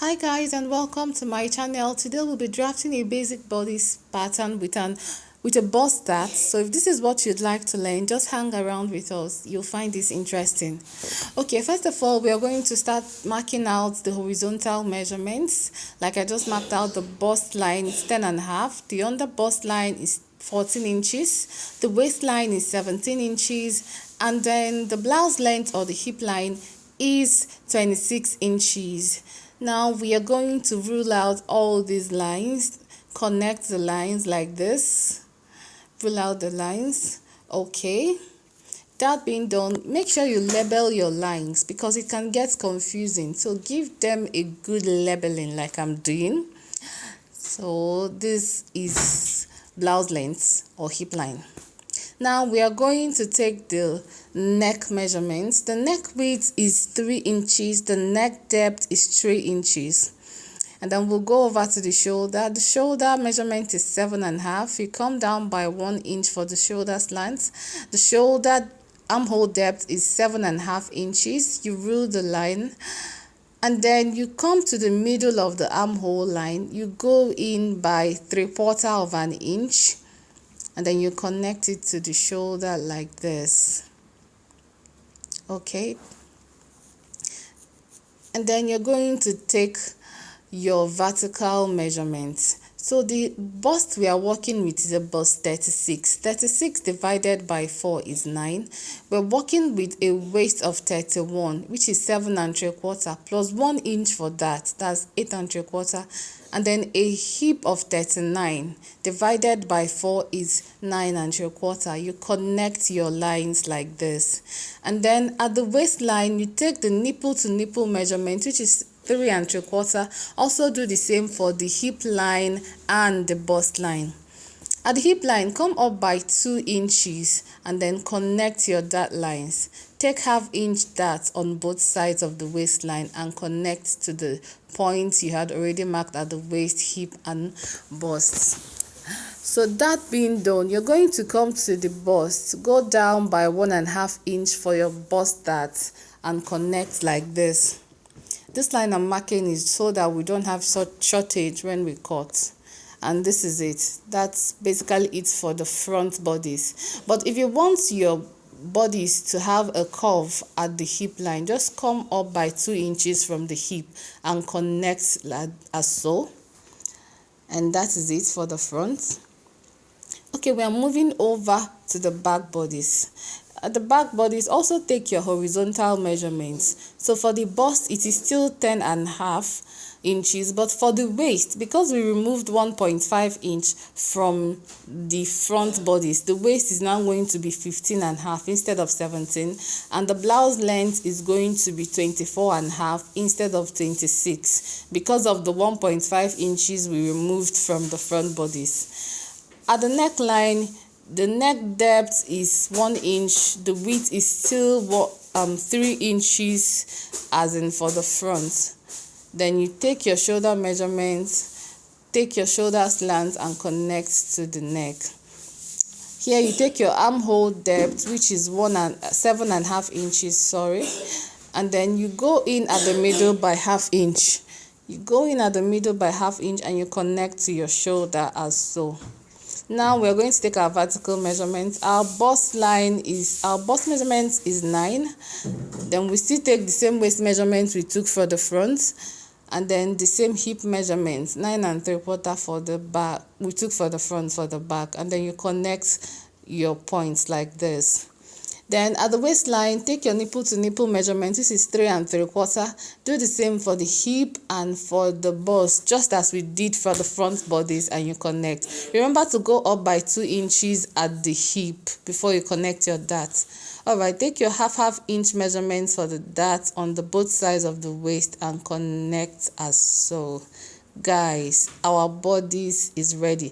Hi guys, and welcome to my channel. Today we'll be drafting a basic bodice pattern with a bust dart. So if this is what you'd like to learn, just hang around with us. You'll find this interesting. Okay, first of all, we are going to start marking out the horizontal measurements. Like I just marked out the bust line is 10.5. The under bust line is 14 inches. The waistline is 17 inches. And then the blouse length or the hip line is 26 inches. Now we are going to rule out all these lines, connect the lines like this, rule out the lines. Okay, that being done, make sure you label your lines because it can get confusing, so give them a good labeling like I'm doing. So this is blouse length or hip line. Now we are going to take the neck measurements. The neck width is 3 inches. The neck depth is 3 inches. And then we'll go over to the shoulder. The shoulder measurement is 7.5. You come down by 1 inch for the shoulder slant. The shoulder armhole depth is 7.5 inches. You rule the line. And then you come to the middle of the armhole line. You go in by 3/4 of an inch. And then you connect it to the shoulder like this. Okay, and then you're going to take your vertical measurements. So the bust we are working with is a bust 36. 36 divided by 4 is 9. We're working with a waist of 31, which is 7 3/4 plus 1 inch for that. That's 8 3/4. And then a hip of 39 divided by 4 is 9 3/4. You connect your lines like this. And then at the waistline, you take the nipple to nipple measurement, which is 3 3/4. Also do the same for the hip line and the bust line. At the hip line, come up by 2 inches and then connect your dart lines. Take ½ inch darts on both sides of the waistline and connect to the points you had already marked at the waist, hip, and bust. So that being done, you're going to come to the bust, go down by 1½ inch for your bust dart and connect like this. This line I'm marking is so that we don't have such shortage when we cut. And this is it. That's basically it for the front bodice. But if you want your bodice to have a curve at the hip line, just come up by 2 inches from the hip and connect like as so. And that is it for the front. Okay, we are moving over to the back bodice. At the back bodice, also take your horizontal measurements. So for the bust, it is still 10.5 inches, but for the waist, because we removed 1.5 inch from the front bodice, the waist is now going to be 15.5 instead of 17, and the blouse length is going to be 24.5 instead of 26 because of the 1.5 inches we removed from the front bodice. At the neckline, the neck depth is 1 inch. The width is still 3 inches as in for the front. Then you take your shoulder measurements, take your shoulder slant and connect to the neck. Here you take your armhole depth, which is 7.5 inches, and then you go in at the middle by ½ inch. You go in at the middle by ½ inch and you connect to your shoulder as so. Now we're going to take our vertical measurement. Our bust measurement is 9. Then we still take the same waist measurement we took for the front, and then the same hip measurement, 9 3/4 for the back. We took for the front for the back, and then you connect your points like this. Then at the waistline, take your nipple to nipple measurement. This is 3 3/4. Do the same for the hip and for the bust, just as we did for the front bodice, and you connect. Remember to go up by 2 inches at the hip before you connect your dart. Alright, take your ½ inch measurements for the dart on the both sides of the waist and connect as so. Guys, our bodice is ready.